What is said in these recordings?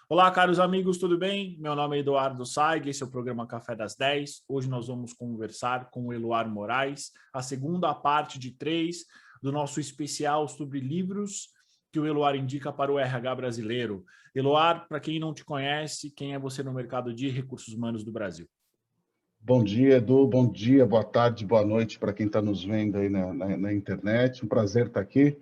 Olá, caros amigos, tudo bem? Meu nome é Eduardo Saig, esse é o programa Café das 10. Hoje nós vamos conversar com o Eloar Moraes, a segunda parte de 3 do nosso especial sobre livros que o Eloar indica para o RH brasileiro. Eloar, para quem não te conhece, quem é você no mercado de recursos humanos do Brasil? Bom dia, Edu. Bom dia, boa tarde, boa noite para quem está nos vendo aí na internet. Um prazer estar aqui.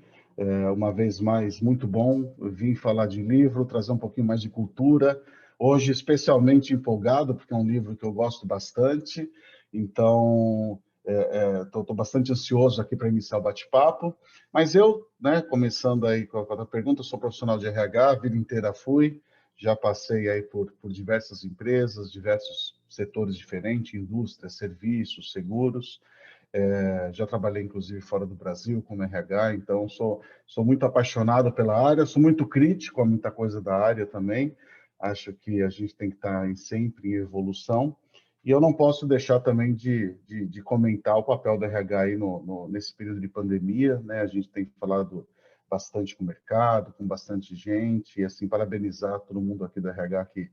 Uma vez mais, muito bom. Eu vim falar de livro, trazer um pouquinho mais de cultura. Hoje, especialmente empolgado, porque é um livro que eu gosto bastante. Então, estou bastante ansioso aqui para iniciar o bate-papo. Mas eu, né, começando aí com a pergunta, eu sou profissional de RH, a vida inteira fui. Já passei aí por diversas empresas, diversos setores diferentes, indústria, serviços, seguros. Já trabalhei, inclusive, fora do Brasil, como RH, então sou muito apaixonado pela área, sou muito crítico a muita coisa da área também. Acho que a gente tem que estar sempre em evolução. E eu não posso deixar também de comentar o papel do RH aí nesse período de pandemia, né? A gente tem falado bastante com o mercado, com bastante gente, e assim, parabenizar todo mundo aqui do RH que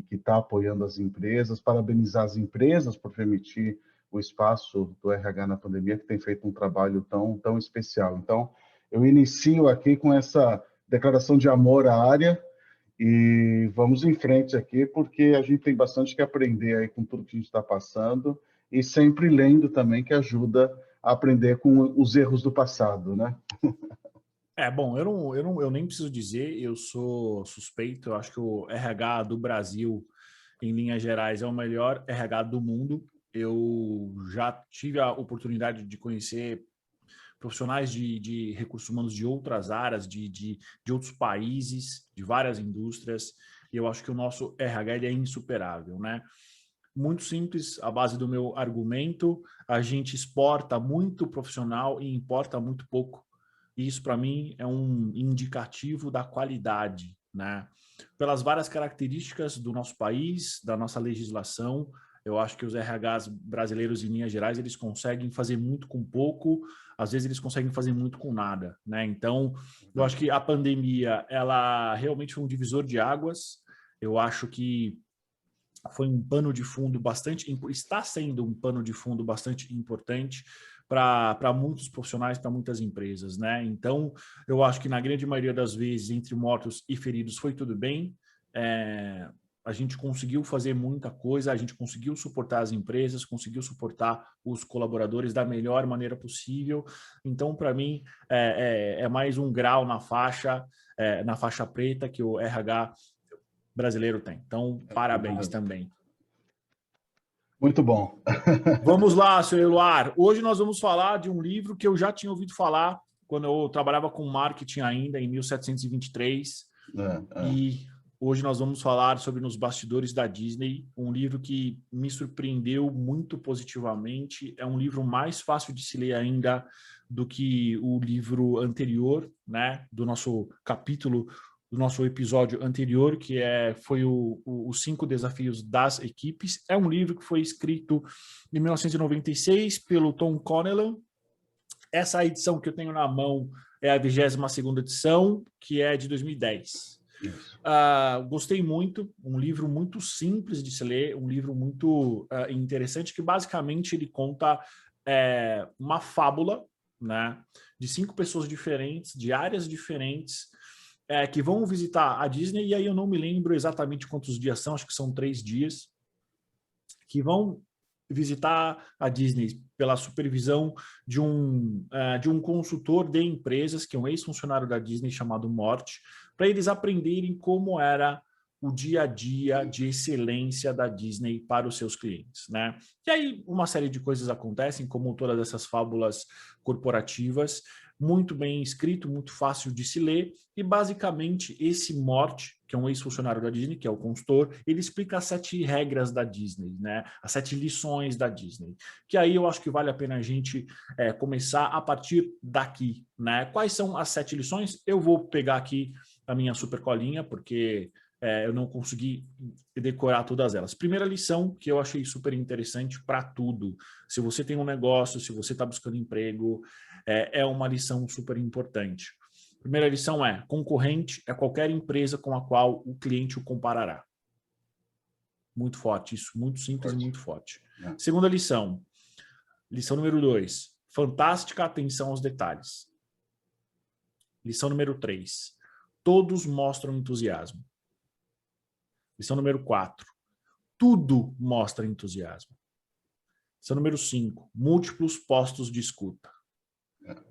está apoiando as empresas, parabenizar as empresas por permitir o espaço do RH na pandemia, que tem feito um trabalho tão especial. Então, eu inicio aqui com essa declaração de amor à área e vamos em frente aqui, porque a gente tem bastante que aprender aí com tudo que a gente está passando e sempre lendo também, que ajuda a aprender com os erros do passado, né? Bom, eu nem preciso dizer, eu sou suspeito, eu acho que o RH do Brasil, em linhas gerais, é o melhor RH do mundo. Eu já tive a oportunidade de conhecer profissionais de recursos humanos de outras áreas, de outros países, de várias indústrias, e eu acho que o nosso RH ele é insuperável, né? Muito simples, a base do meu argumento, a gente exporta muito profissional e importa muito pouco. E isso, para mim, é um indicativo da qualidade, né? Pelas várias características do nosso país, da nossa legislação, eu acho que os RHs brasileiros, em linhas gerais, eles conseguem fazer muito com pouco, às vezes eles conseguem fazer muito com nada, né? Então, eu acho que a pandemia, ela realmente foi um divisor de águas. Eu acho que foi um pano de fundo bastante, está sendo um pano de fundo bastante importante para muitos profissionais, para muitas empresas, né? Então, eu acho que na grande maioria das vezes, entre mortos e feridos, foi tudo bem. A gente conseguiu fazer muita coisa, a gente conseguiu suportar as empresas, conseguiu suportar os colaboradores da melhor maneira possível. Então, para mim, é mais um grau na faixa preta que o RH brasileiro tem. Então, parabéns também. Muito bom. Vamos lá, seu Eloar. Hoje nós vamos falar de um livro que eu já tinha ouvido falar quando eu trabalhava com marketing ainda, em 1723. E hoje nós vamos falar sobre Nos Bastidores da Disney, um livro que me surpreendeu muito positivamente. É um livro mais fácil de se ler ainda do que o livro anterior, né, do nosso capítulo, do nosso episódio anterior, que foi os 5 desafios das equipes. É um livro que foi escrito em 1996 pelo Tom Connellan. Essa edição que eu tenho na mão é a 22ª edição, que é de 2010. Isso. Gostei muito, um livro muito simples de se ler, um livro muito interessante, que basicamente ele conta uma fábula, né, de 5 pessoas diferentes, de áreas diferentes, que vão visitar a Disney, e aí eu não me lembro exatamente quantos dias são, acho que são 3 dias, que vão visitar a Disney pela supervisão de um consultor de empresas, que é um ex-funcionário da Disney chamado Morty, para eles aprenderem como era o dia a dia de excelência da Disney para os seus clientes, né? E aí uma série de coisas acontecem, como todas essas fábulas corporativas, muito bem escrito, muito fácil de se ler, e basicamente esse Morty, que é um ex-funcionário da Disney, que é o consultor, ele explica as 7 regras da Disney, né? As 7 lições da Disney, que aí eu acho que vale a pena a gente começar a partir daqui, né? Quais são as 7 lições? Eu vou pegar aqui a minha super colinha, porque eu não consegui decorar todas elas. Primeira lição que eu achei super interessante para tudo. Se você tem um negócio, se você está buscando emprego, é uma lição super importante. Primeira lição é: concorrente é qualquer empresa com a qual o cliente o comparará. Muito forte isso, muito simples e muito forte. Segunda lição número 2, fantástica atenção aos detalhes. Lição número 3, todos mostram entusiasmo. Lição número 4, tudo mostra entusiasmo. Lição número 5, múltiplos postos de escuta.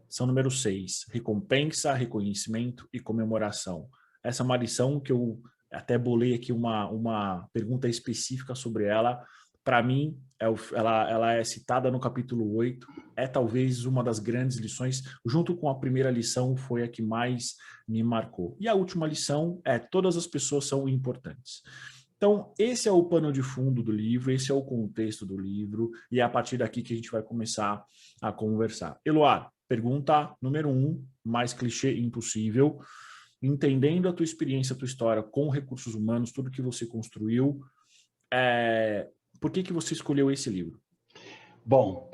Lição número 6, recompensa, reconhecimento e comemoração. Essa é uma lição que eu até bolei aqui uma pergunta específica sobre ela. Para mim, ela é citada no capítulo 8, é talvez uma das grandes lições, junto com a primeira lição, foi a que mais me marcou. E a última lição é: todas as pessoas são importantes. Então, esse é o pano de fundo do livro, esse é o contexto do livro, e é a partir daqui que a gente vai começar a conversar. Eloá, pergunta número 1, mais clichê impossível. Entendendo a tua experiência, a tua história com recursos humanos, tudo que você construiu, por que você escolheu esse livro? Bom,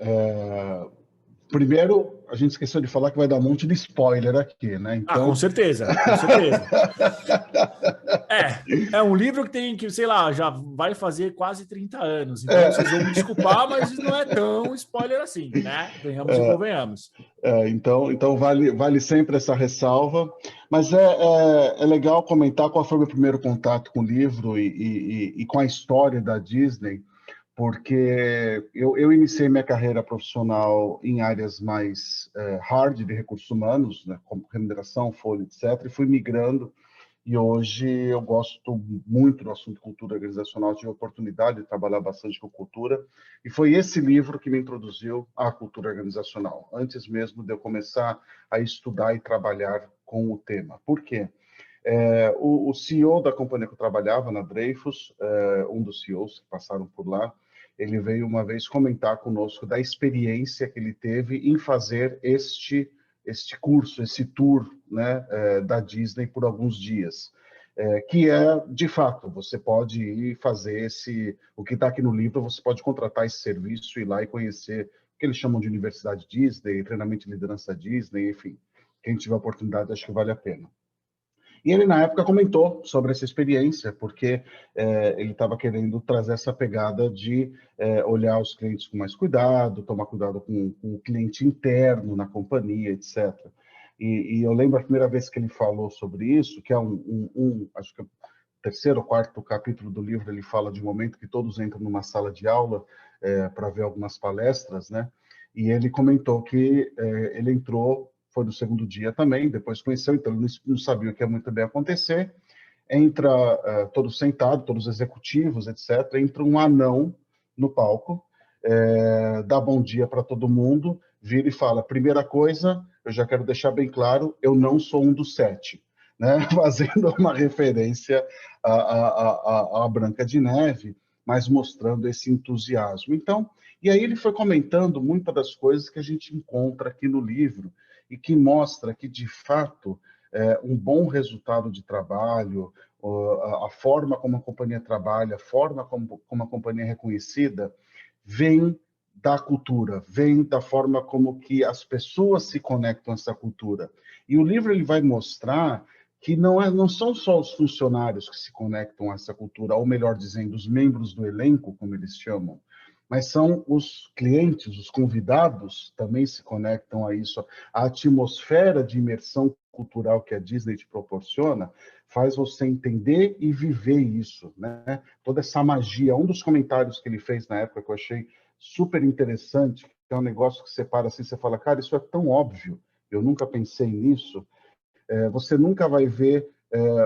primeiro, a gente esqueceu de falar que vai dar um monte de spoiler aqui, né? Então... com certeza, com certeza. É um livro que tem, sei lá, já vai fazer quase 30 anos. Então, vocês vão me desculpar, mas não é tão spoiler assim, né? Venhamos e convenhamos. Então vale sempre essa ressalva. Mas é legal comentar qual foi o meu primeiro contato com o livro e com a história da Disney, porque eu iniciei minha carreira profissional em áreas mais hard de recursos humanos, né, como remuneração, folha, etc., e fui migrando. E hoje eu gosto muito do assunto cultura organizacional, tive a oportunidade de trabalhar bastante com cultura, e foi esse livro que me introduziu à cultura organizacional, antes mesmo de eu começar a estudar e trabalhar com o tema. Por quê? O CEO da companhia que eu trabalhava, na Dreyfus, um dos CEOs que passaram por lá, ele veio uma vez comentar conosco da experiência que ele teve em fazer este curso, esse tour, né, da Disney por alguns dias. Que de fato, você pode ir fazer o que está aqui no livro, você pode contratar esse serviço, ir lá e conhecer o que eles chamam de Universidade Disney, treinamento de liderança Disney, enfim. Quem tiver oportunidade, acho que vale a pena. E ele, na época, comentou sobre essa experiência, porque ele estava querendo trazer essa pegada de olhar os clientes com mais cuidado, tomar cuidado com o cliente interno na companhia, etc. E eu lembro a primeira vez que ele falou sobre isso, que é acho que é o terceiro ou quarto capítulo do livro, ele fala de um momento que todos entram numa sala de aula para ver algumas palestras, né? E ele comentou que ele entrou, foi no segundo dia também, depois conheceu, então ele não sabia o que ia muito bem acontecer. Entra todos sentados, todos executivos, etc. Entra um anão no palco, dá bom dia para todo mundo, vira e fala: primeira coisa, eu já quero deixar bem claro, eu não sou um dos 7. Né? Fazendo uma referência à Branca de Neve, mas mostrando esse entusiasmo. Então, e aí ele foi comentando muitas das coisas que a gente encontra aqui no livro e que mostra que, de fato, um bom resultado de trabalho, a forma como a companhia trabalha, a forma como a companhia é reconhecida, vem da cultura, vem da forma como que as pessoas se conectam a essa cultura. E o livro ele vai mostrar que não são só os funcionários que se conectam a essa cultura, ou melhor dizendo, os membros do elenco, como eles chamam, mas são os clientes, os convidados também se conectam a isso. A atmosfera de imersão cultural que a Disney te proporciona faz você entender e viver isso, né? Toda essa magia. Um dos comentários que ele fez na época que eu achei super interessante, que é um negócio que você para assim, você fala, cara, isso é tão óbvio, eu nunca pensei nisso. Você nunca vai ver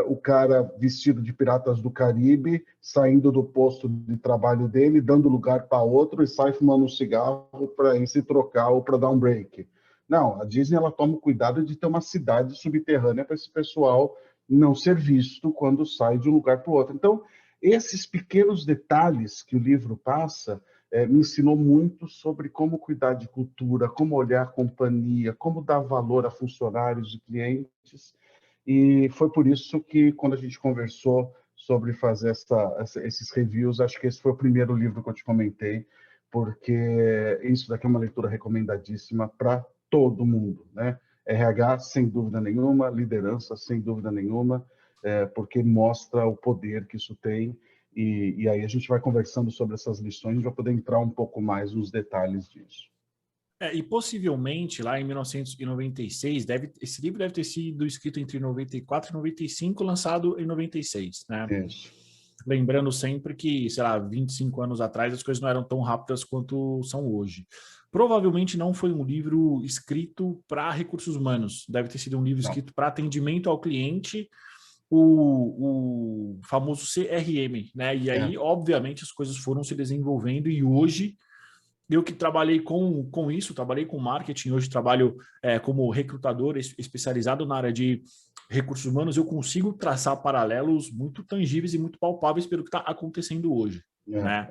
o cara vestido de Piratas do Caribe saindo do posto de trabalho dele, dando lugar para outro e sai fumando um cigarro para ir se trocar ou para dar um break. Não, a Disney ela toma cuidado de ter uma cidade subterrânea para esse pessoal não ser visto quando sai de um lugar para o outro. Então, esses pequenos detalhes que o livro passa me ensinou muito sobre como cuidar de cultura, como olhar a companhia, como dar valor a funcionários e clientes. E foi por isso que, quando a gente conversou sobre fazer esses reviews, acho que esse foi o primeiro livro que eu te comentei, porque isso daqui é uma leitura recomendadíssima para todo mundo, né? RH, sem dúvida nenhuma, liderança, sem dúvida nenhuma, porque mostra o poder que isso tem. E aí a gente vai conversando sobre essas lições e vai poder entrar um pouco mais nos detalhes disso. E possivelmente, lá em 1996, esse livro deve ter sido escrito entre 94 e 95, lançado em 96, né? Isso. Lembrando sempre que, sei lá, 25 anos atrás as coisas não eram tão rápidas quanto são hoje. Provavelmente não foi um livro escrito para recursos humanos, deve ter sido um livro escrito para atendimento ao cliente, o famoso CRM, né? E aí, obviamente, as coisas foram se desenvolvendo e hoje eu que trabalhei com isso, trabalhei com marketing, hoje trabalho como recrutador especializado na área de recursos humanos, eu consigo traçar paralelos muito tangíveis e muito palpáveis pelo que está acontecendo hoje. Né?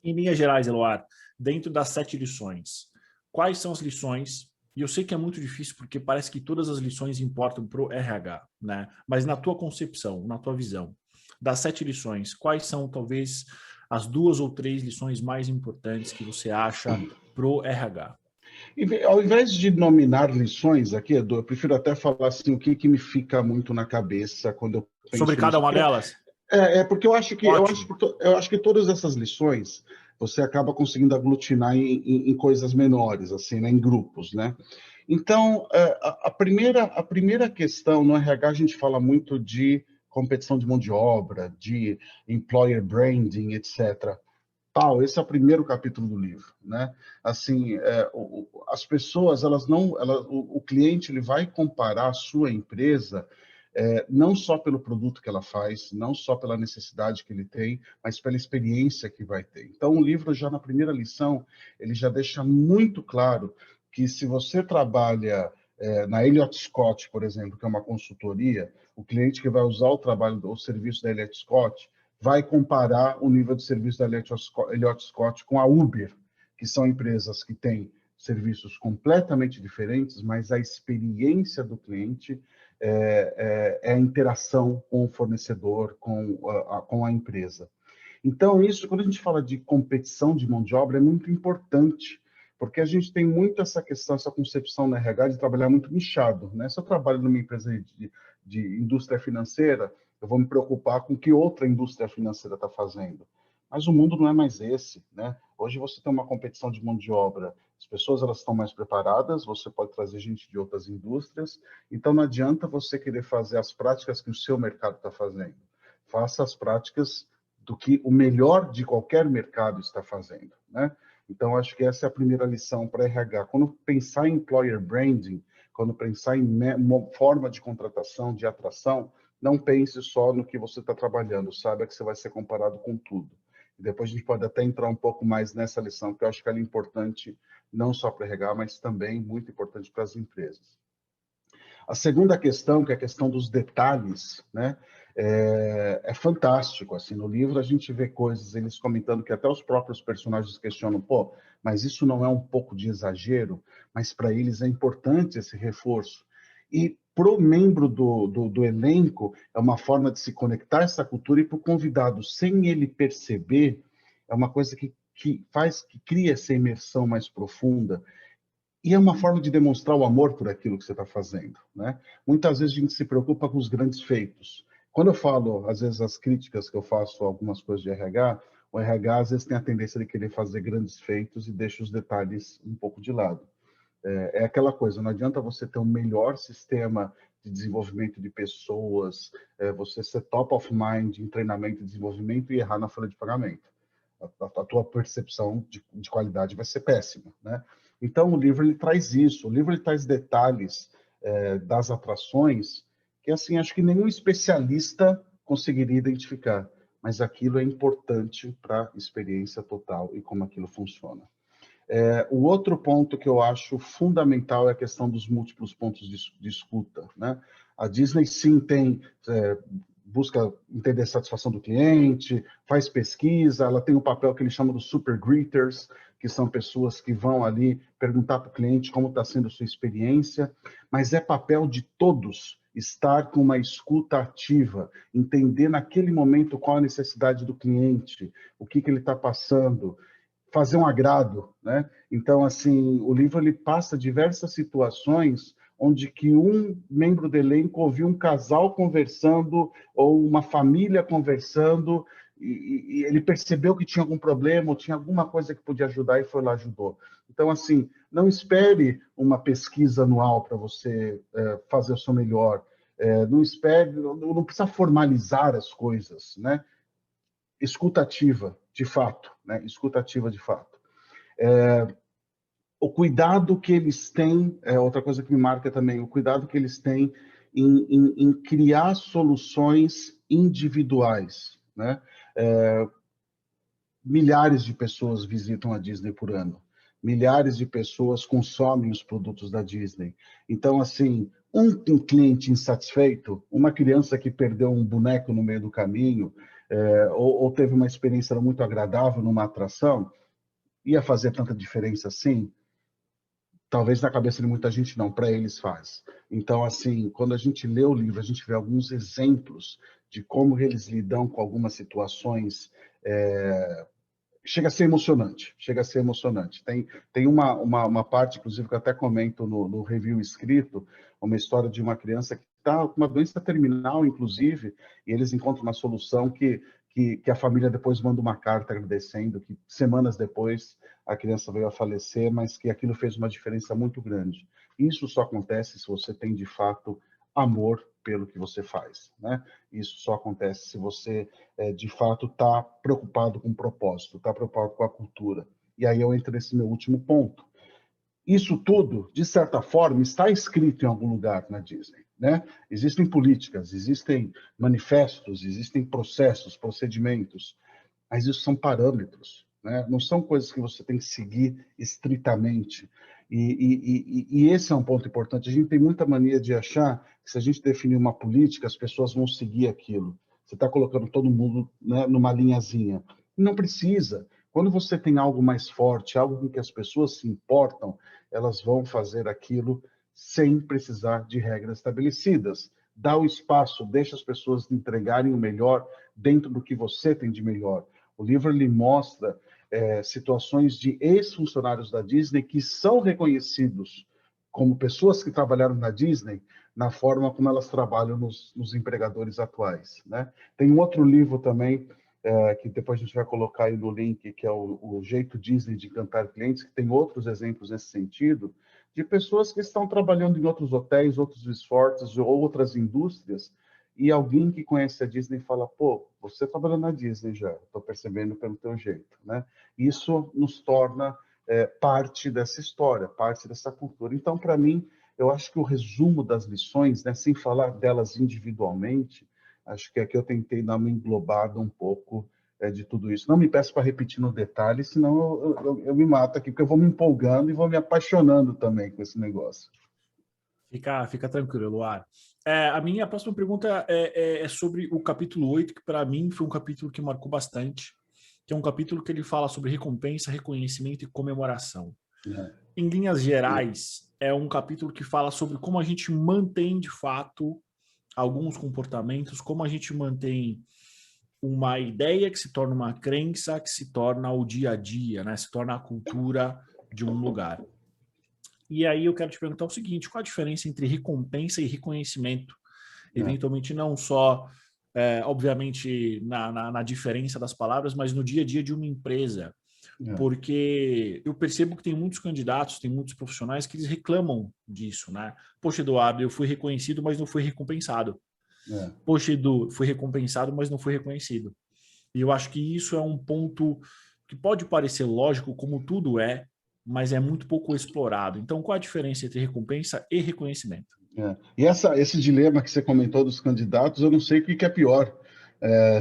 Em linhas gerais, Eloar, dentro das 7 lições, quais são as lições? E eu sei que é muito difícil porque parece que todas as lições importam para o RH, né? Mas na tua concepção, na tua visão, das 7 lições, quais são talvez as 2 ou 3 lições mais importantes que você acha pro RH? Ao invés de nominar lições aqui, Edu, eu prefiro até falar assim, o que me fica muito na cabeça quando eu penso sobre cada nisso. uma delas? Porque eu acho que todas essas lições você acaba conseguindo aglutinar em coisas menores, assim, né, em grupos, né? Então, a primeira questão no RH, a gente fala muito de competição de mão de obra, de employer branding, etc. Esse é o primeiro capítulo do livro, né? Assim, as pessoas, o cliente ele vai comparar a sua empresa não só pelo produto que ela faz, não só pela necessidade que ele tem, mas pela experiência que vai ter. Então, o livro já na primeira lição ele já deixa muito claro que se você trabalha na Elliott Scott, por exemplo, que é uma consultoria, o cliente que vai usar o serviço da Elliott Scott vai comparar o nível de serviço da Elliott Scott com a Uber, que são empresas que têm serviços completamente diferentes, mas a experiência do cliente é a interação com o fornecedor, com a empresa. Então, isso, quando a gente fala de competição de mão de obra, é muito importante, porque a gente tem muito essa questão, essa concepção na RH de trabalhar muito nichado. Né? Se eu trabalho numa empresa de indústria financeira, eu vou me preocupar com o que outra indústria financeira está fazendo. Mas o mundo não é mais esse, né? Hoje você tem uma competição de mão de obra. As pessoas elas estão mais preparadas, você pode trazer gente de outras indústrias, então não adianta você querer fazer as práticas que o seu mercado está fazendo. Faça as práticas do que o melhor de qualquer mercado está fazendo, né? Então, acho que essa é a primeira lição para RH. Quando pensar em employer branding, quando pensar em forma de contratação, de atração, não pense só no que você está trabalhando, saiba que você vai ser comparado com tudo. E depois a gente pode até entrar um pouco mais nessa lição, que eu acho que ela é importante não só para RH, mas também muito importante para as empresas. A segunda questão, que é a questão dos detalhes, né? É fantástico. Assim, no livro a gente vê coisas, eles comentando que até os próprios personagens questionam, mas isso não é um pouco de exagero? Mas para eles é importante esse reforço. E para o membro do elenco, é uma forma de se conectar a essa cultura e para o convidado, sem ele perceber, é uma coisa que cria essa imersão mais profunda. E é uma forma de demonstrar o amor por aquilo que você está fazendo, né? Muitas vezes a gente se preocupa com os grandes feitos. Quando eu falo, às vezes, as críticas que eu faço a algumas coisas de RH, o RH às vezes tem a tendência de querer fazer grandes feitos e deixa os detalhes um pouco de lado. É aquela coisa, não adianta você ter um melhor sistema de desenvolvimento de pessoas, você ser top of mind em treinamento e desenvolvimento e errar na folha de pagamento. A tua percepção de qualidade vai ser péssima, né? Então, o livro ele traz isso, o livro ele traz detalhes das atrações que, assim, acho que nenhum especialista conseguiria identificar, mas aquilo é importante para a experiência total e como aquilo funciona. O outro ponto que eu acho fundamental é a questão dos múltiplos pontos de escuta, né? A Disney, sim, busca entender a satisfação do cliente, faz pesquisa, ela tem um papel que eles chamam dos super greeters, que são pessoas que vão ali perguntar para o cliente como está sendo a sua experiência, mas é papel de todos estar com uma escuta ativa, entender naquele momento qual a necessidade do cliente, o que ele está passando, fazer um agrado, né? Então, assim, o livro ele passa diversas situações onde que um membro do elenco ouviu um casal conversando ou uma família conversando e ele percebeu que tinha algum problema ou tinha alguma coisa que podia ajudar e foi lá e ajudou. Então, assim, não espere uma pesquisa anual para você fazer o seu melhor. Não espere, não precisa formalizar as coisas, né? Escutativa, de fato, né? Escutativa de fato. O cuidado que eles têm, outra coisa que me marca também, o cuidado que eles têm em criar soluções individuais, né? Milhares de pessoas visitam a Disney por ano. Milhares de pessoas consomem os produtos da Disney. Então, assim, um cliente insatisfeito, uma criança que perdeu um boneco no meio do caminho, ou teve uma experiência muito agradável numa atração, ia fazer tanta diferença assim? Talvez na cabeça de muita gente não, para eles faz. Então, assim, quando a gente lê o livro, a gente vê alguns exemplos de como eles lidam com algumas situações. Chega a ser emocionante, chega a ser emocionante. Tem uma parte, inclusive, que eu até comento no review escrito, uma história de uma criança que está com uma doença terminal, inclusive, e eles encontram uma solução que a família depois manda uma carta agradecendo, que semanas depois a criança veio a falecer, mas que aquilo fez uma diferença muito grande. Isso só acontece se você tem, de fato, amor pelo que você faz, né? Isso só acontece se você de fato está preocupado com o propósito, está preocupado com a cultura. E aí eu entro nesse meu último ponto. Isso tudo, de certa forma, está escrito em algum lugar na Disney, né? Existem políticas, existem manifestos, existem processos, procedimentos, mas isso são parâmetros, né? Não são coisas que você tem que seguir estritamente. E esse é um ponto importante. A gente tem muita mania de achar que se a gente definir uma política, as pessoas vão seguir aquilo. Você está colocando todo mundo, né, numa linhazinha. Não precisa. Quando você tem algo mais forte, algo em que as pessoas se importam, elas vão fazer aquilo sem precisar de regras estabelecidas. Dá o espaço, deixa as pessoas entregarem o melhor dentro do que você tem de melhor. O livro ele mostra situações de ex-funcionários da Disney que são reconhecidos como pessoas que trabalharam na Disney na forma como elas trabalham nos empregadores atuais, né? Tem um outro livro também que depois a gente vai colocar aí no link, que é o Jeito Disney de Encantar Clientes, que tem outros exemplos nesse sentido, de pessoas que estão trabalhando em outros hotéis, outros resorts ou outras indústrias, e alguém que conhece a Disney fala, pô, você trabalha na Disney já, estou percebendo pelo teu jeito, né? Isso nos torna parte dessa história, parte dessa cultura. Então, para mim, eu acho que o resumo das lições, né, sem falar delas individualmente, acho que aqui eu tentei dar uma englobada um pouco de tudo isso. Não me peço para repetir no detalhe, senão eu me mato aqui, porque eu vou me empolgando e vou me apaixonando também com esse negócio. Fica tranquilo, Luar. A minha próxima pergunta é sobre o capítulo 8, que para mim foi um capítulo que marcou bastante, que é um capítulo que ele fala sobre recompensa, reconhecimento e comemoração. Em linhas gerais, é um capítulo que fala sobre como a gente mantém, de fato, alguns comportamentos, como a gente mantém uma ideia que se torna uma crença, que se torna o dia a dia, né? Se torna a cultura de um lugar. E aí eu quero te perguntar o seguinte, qual a diferença entre recompensa e reconhecimento? Eventualmente não só, obviamente, na diferença das palavras, mas no dia a dia de uma empresa. Porque eu percebo que tem muitos candidatos, tem muitos profissionais que eles reclamam disso, né? Poxa, Eduardo, eu fui reconhecido, mas não fui recompensado. Poxa, Edu, fui recompensado, mas não fui reconhecido. E eu acho que isso é um ponto que pode parecer lógico, como tudo é, mas é muito pouco explorado. Então, qual a diferença entre recompensa e reconhecimento? E esse dilema que você comentou dos candidatos, eu não sei o que é pior.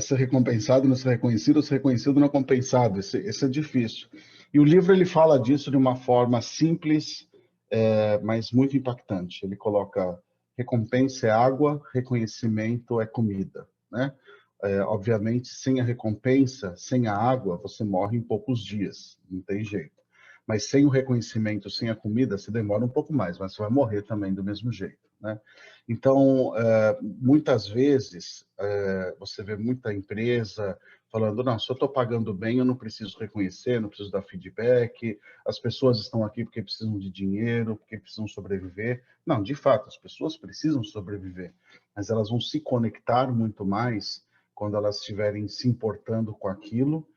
Ser recompensado, não ser reconhecido, ou ser reconhecido, não compensado. Esse é difícil. E o livro ele fala disso de uma forma simples, mas muito impactante. Ele coloca recompensa é água, reconhecimento é comida, né? Obviamente, sem a recompensa, sem a água, você morre em poucos dias, não tem jeito. Mas sem o reconhecimento, sem a comida, você demora um pouco mais, mas você vai morrer também do mesmo jeito, né? Então, muitas vezes, você vê muita empresa, falando, não, se eu estou pagando bem, eu não preciso reconhecer, não preciso dar feedback, as pessoas estão aqui porque precisam de dinheiro, porque precisam sobreviver. Não, de fato, as pessoas precisam sobreviver, mas elas vão se conectar muito mais quando elas estiverem se importando com aquilo,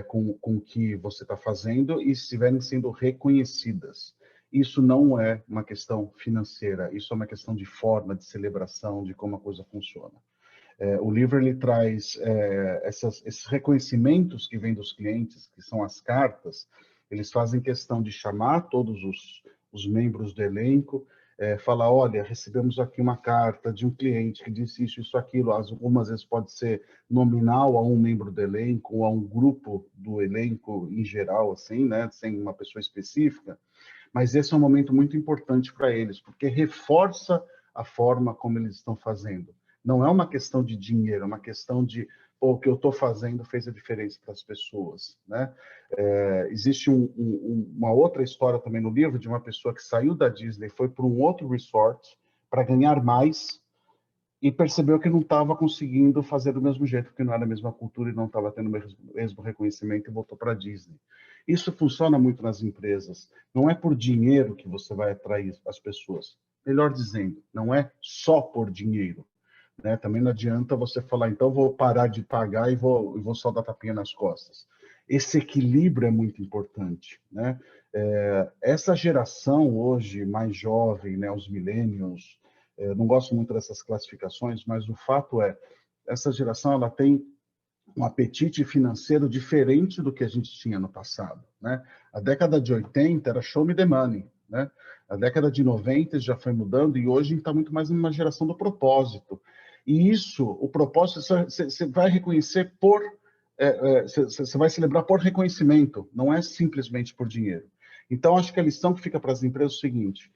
com o que você está fazendo e estiverem sendo reconhecidas. Isso não é uma questão financeira, isso é uma questão de forma, de celebração, de como a coisa funciona. O livro ele traz esses reconhecimentos que vêm dos clientes, que são as cartas, eles fazem questão de chamar todos os membros do elenco, falar, olha, recebemos aqui uma carta de um cliente que disse isso, aquilo, algumas vezes pode ser nominal a um membro do elenco, ou a um grupo do elenco em geral, assim, né, sem uma pessoa específica, mas esse é um momento muito importante para eles, porque reforça a forma como eles estão fazendo. Não é uma questão de dinheiro, é uma questão de o que eu estou fazendo fez a diferença para as pessoas, né? Existe uma outra história também no livro de uma pessoa que saiu da Disney, foi para um outro resort para ganhar mais e percebeu que não estava conseguindo fazer do mesmo jeito, porque não era a mesma cultura e não estava tendo o mesmo reconhecimento e voltou para a Disney. Isso funciona muito nas empresas. Não é por dinheiro que você vai atrair as pessoas. Melhor dizendo, não é só por dinheiro. Né? Também não adianta você falar, então vou parar de pagar e vou só dar tapinha nas costas. Esse equilíbrio é muito importante. Né? Essa geração hoje mais jovem, né, os millennials, não gosto muito dessas classificações, mas o fato é, essa geração ela tem um apetite financeiro diferente do que a gente tinha no passado. Né? A década de 80 era show me the money. Né? A década de 90 já foi mudando e hoje está muito mais numa geração do propósito. E isso, o propósito, você vai reconhecer por... Você vai celebrar por reconhecimento, não é simplesmente por dinheiro. Então, acho que a lição que fica para as empresas é o seguinte: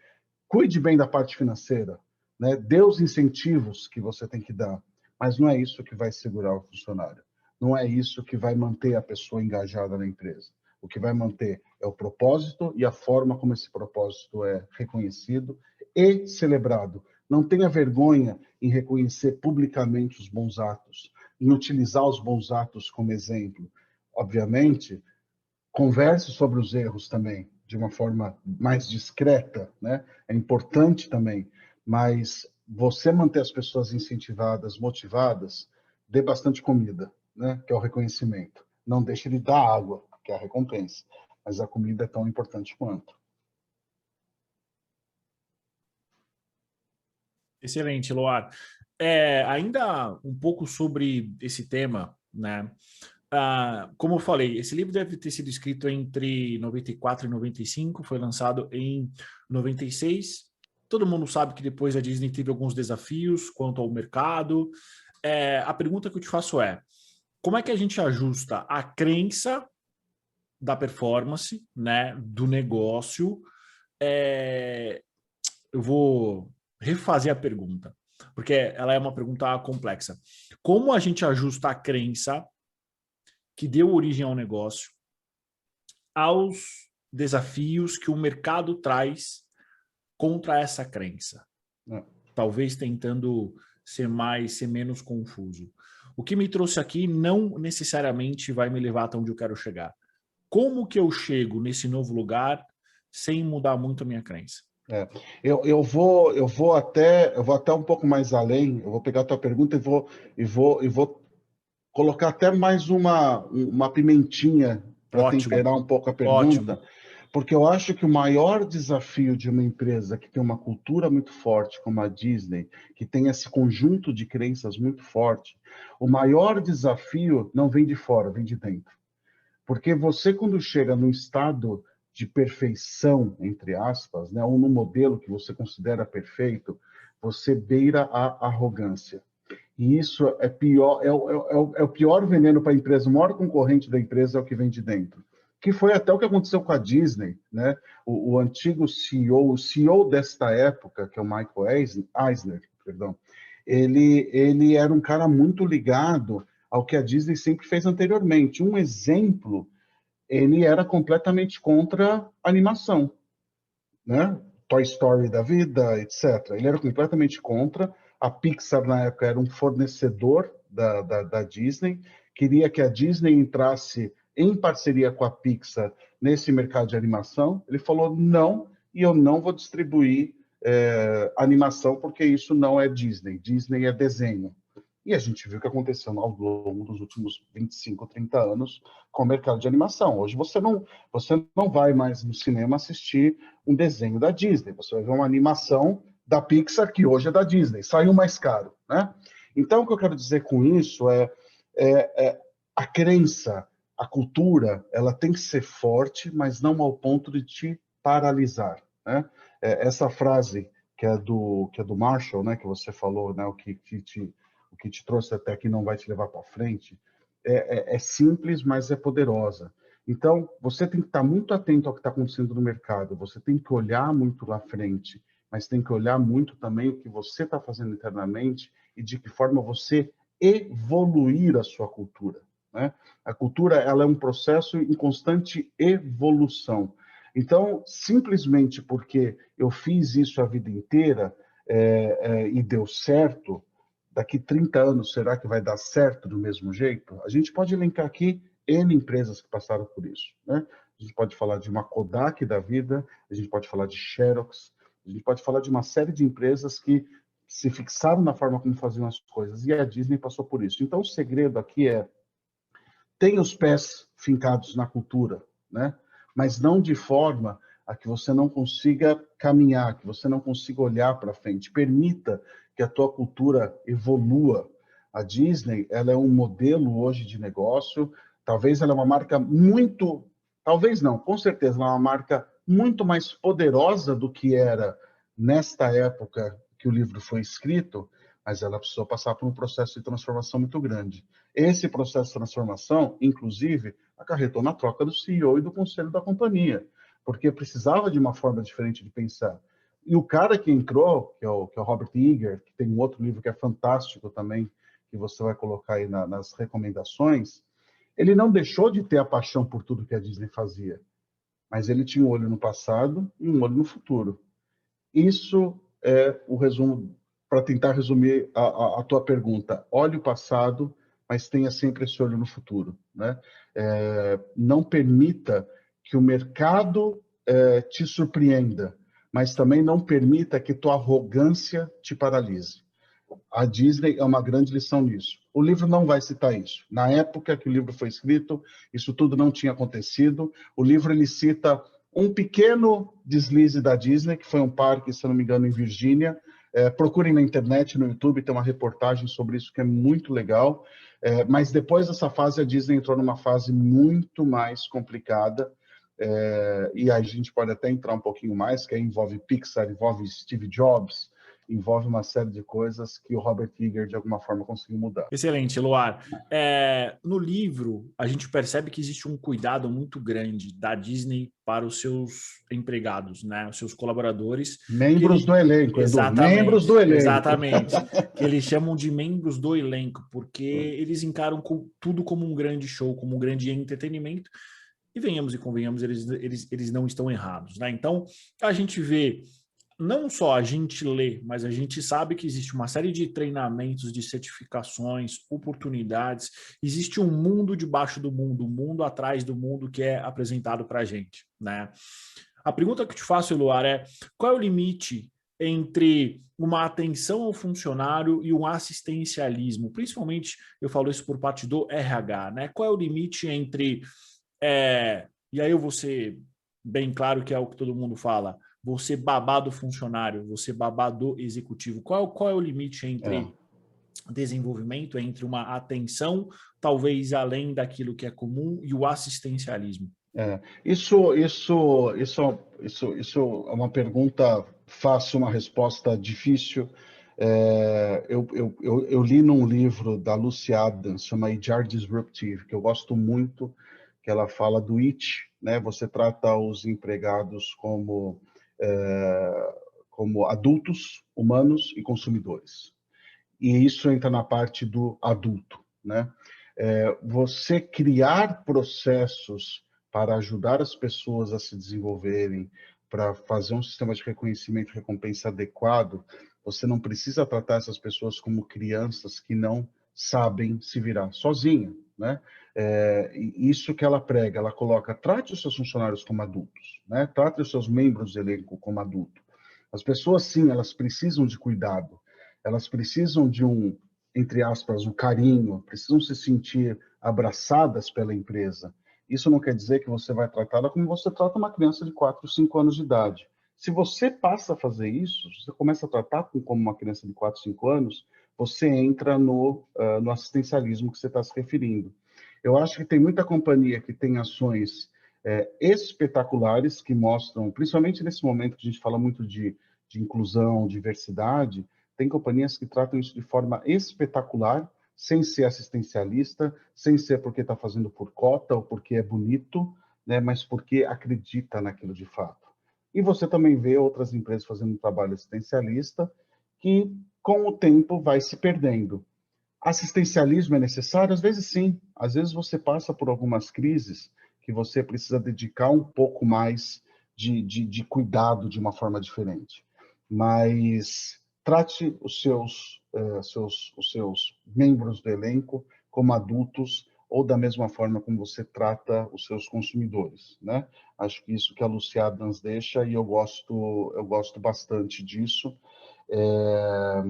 cuide bem da parte financeira, né? Dê os incentivos que você tem que dar, mas não é isso que vai segurar o funcionário. Não é isso que vai manter a pessoa engajada na empresa. O que vai manter é o propósito e a forma como esse propósito é reconhecido e celebrado. Não tenha vergonha em reconhecer publicamente os bons atos, em utilizar os bons atos como exemplo. Obviamente, converse sobre os erros também, de uma forma mais discreta, né? É importante também, mas você manter as pessoas incentivadas, motivadas, dê bastante comida, né? Que é o reconhecimento. Não deixe de dar água, que é a recompensa, mas a comida é tão importante quanto. Excelente, Loar. Ainda um pouco sobre esse tema, né? Como eu falei, esse livro deve ter sido escrito entre 94 e 95, foi lançado em 96. Todo mundo sabe que depois a Disney teve alguns desafios quanto ao mercado. A pergunta que eu te faço é: como é que a gente ajusta a crença da performance, né, do negócio? Eu vou refazer a pergunta, porque ela é uma pergunta complexa. Como a gente ajusta a crença que deu origem ao negócio aos desafios que o mercado traz contra essa crença? Talvez tentando ser menos confuso. O que me trouxe aqui não necessariamente vai me levar até onde eu quero chegar. Como que eu chego nesse novo lugar sem mudar muito a minha crença? Eu vou até um pouco mais além. Eu vou pegar a tua pergunta e vou colocar até mais uma pimentinha para Ótimo, temperar um pouco a ótimo. pergunta, porque eu acho que o maior desafio de uma empresa que tem uma cultura muito forte, como a Disney, que tem esse conjunto de crenças muito forte, o maior desafio não vem de fora, vem de dentro. Porque você, quando chega num estado de perfeição, entre aspas, né, ou no modelo que você considera perfeito, você beira a arrogância. E isso é pior, é o pior veneno para a empresa. O maior concorrente da empresa é o que vem de dentro. Que foi até o que aconteceu com a Disney, né? O antigo CEO, o CEO desta época, que é o Michael Eisner, perdão, ele era um cara muito ligado ao que a Disney sempre fez anteriormente. Um exemplo, ele era completamente contra animação, né? Toy Story da vida, etc. Ele era completamente contra. A Pixar, na época, era um fornecedor da Disney, queria que a Disney entrasse em parceria com a Pixar nesse mercado de animação. Ele falou não, e eu não vou distribuir animação, porque isso não é Disney. Disney é desenho. E a gente viu o que aconteceu ao longo dos últimos 25, 30 anos com o mercado de animação. Hoje você não vai mais no cinema assistir um desenho da Disney. Você vai ver uma animação da Pixar, que hoje é da Disney. Saiu mais caro, né? Então, o que eu quero dizer com isso é a crença, a cultura, ela tem que ser forte, mas não ao ponto de te paralisar, né? Essa frase que é do Marshall, né, que você falou, né, o que te trouxe até aqui não vai te levar para frente, é simples, mas é poderosa. Então, você tem que estar muito atento ao que está acontecendo no mercado, você tem que olhar muito lá frente, mas tem que olhar muito também o que você está fazendo internamente e de que forma você evoluir a sua cultura, né? A cultura, ela é um processo em constante evolução. Então, simplesmente porque eu fiz isso a vida inteira e deu certo, daqui 30 anos, será que vai dar certo do mesmo jeito? A gente pode elencar aqui N empresas que passaram por isso, né? A gente pode falar de uma Kodak da vida, a gente pode falar de Xerox, a gente pode falar de uma série de empresas que se fixaram na forma como faziam as coisas, e a Disney passou por isso. Então, o segredo aqui tenha os pés fincados na cultura, né? Mas não de forma a que você não consiga caminhar, que você não consiga olhar para frente. Permita que a tua cultura evolua. A Disney, ela é um modelo hoje de negócio, talvez ela é uma marca muito, talvez não, com certeza ela é uma marca muito mais poderosa do que era nesta época que o livro foi escrito, mas ela precisou passar por um processo de transformação muito grande. Esse processo de transformação, inclusive, acarretou na troca do CEO e do conselho da companhia, porque precisava de uma forma diferente de pensar. E o cara que entrou, que é o Robert Iger, que tem um outro livro que é fantástico também, que você vai colocar aí nas recomendações, ele não deixou de ter a paixão por tudo que a Disney fazia, mas ele tinha um olho no passado e um olho no futuro. Isso é o resumo, para tentar resumir a tua pergunta. Olhe o passado, mas tenha sempre esse olho no futuro, né? Não permita que o mercado te surpreenda, mas também não permita que tua arrogância te paralise. A Disney é uma grande lição nisso. O livro não vai citar isso. Na época que o livro foi escrito, isso tudo não tinha acontecido. O livro ele cita um pequeno deslize da Disney, que foi um parque, se não me engano, em Virgínia. Procurem na internet, no YouTube, tem uma reportagem sobre isso que é muito legal. Mas depois dessa fase, a Disney entrou numa fase muito mais complicada. E aí a gente pode até entrar um pouquinho mais, que aí envolve Pixar, envolve Steve Jobs, envolve uma série de coisas que o Robert Iger, de alguma forma, conseguiu mudar. Excelente, Luar. No livro, a gente percebe que existe um cuidado muito grande da Disney para os seus empregados, né? Os seus colaboradores. Membros do elenco, Edu. Membros Exatamente, do elenco. exatamente. Que eles chamam de membros do elenco, porque eles encaram tudo como um grande show, como um grande entretenimento. E venhamos e convenhamos, eles não estão errados, né? Então, a gente vê, não só a gente lê, mas a gente sabe que existe uma série de treinamentos, de certificações, oportunidades. Existe um mundo debaixo do mundo, um mundo atrás do mundo que é apresentado para a gente, né? A pergunta que eu te faço, Eloar, é qual é o limite entre uma atenção ao funcionário e um assistencialismo? Principalmente, eu falo isso por parte do RH, né? Qual é o limite entre... e aí eu vou ser bem claro que é o que todo mundo fala, você babar do funcionário, você babar do executivo. Qual é o limite entre desenvolvimento, entre uma atenção, talvez além daquilo que é comum, e o assistencialismo? Isso é uma pergunta fácil, uma resposta difícil. Eu li num livro da Lucy Adams, chama HR Disruptive, que eu gosto muito, que ela fala do IT, né? Você trata os empregados como adultos, humanos e consumidores. E isso entra na parte do adulto, né? Você criar processos para ajudar as pessoas a se desenvolverem, para fazer um sistema de reconhecimento e recompensa adequado, você não precisa tratar essas pessoas como crianças que não sabem se virar sozinha, né? E isso que ela prega, ela coloca, trate os seus funcionários como adultos, né? Trate os seus membros do elenco como adulto. As pessoas, sim, elas precisam de cuidado, elas precisam de um, entre aspas, um carinho, precisam se sentir abraçadas pela empresa. Isso não quer dizer que você vai tratá-la como você trata uma criança de 4, 5 anos de idade. Se você passa a fazer isso, você começa a tratar como uma criança de 4, 5 anos, você entra no assistencialismo que você está se referindo. Eu acho que tem muita companhia que tem ações espetaculares que mostram, principalmente nesse momento que a gente fala muito de inclusão, diversidade, tem companhias que tratam isso de forma espetacular, sem ser assistencialista, sem ser porque está fazendo por cota ou porque é bonito, né, mas porque acredita naquilo de fato. E você também vê outras empresas fazendo um trabalho assistencialista que, com o tempo, vai se perdendo. Assistencialismo é necessário? Às vezes sim. Às vezes você passa por algumas crises que você precisa dedicar um pouco mais de cuidado de uma forma diferente. Mas trate os seus membros do elenco como adultos ou da mesma forma como você trata os seus consumidores, né? Acho que isso que a Lucy Adams deixa e eu gosto bastante disso. É,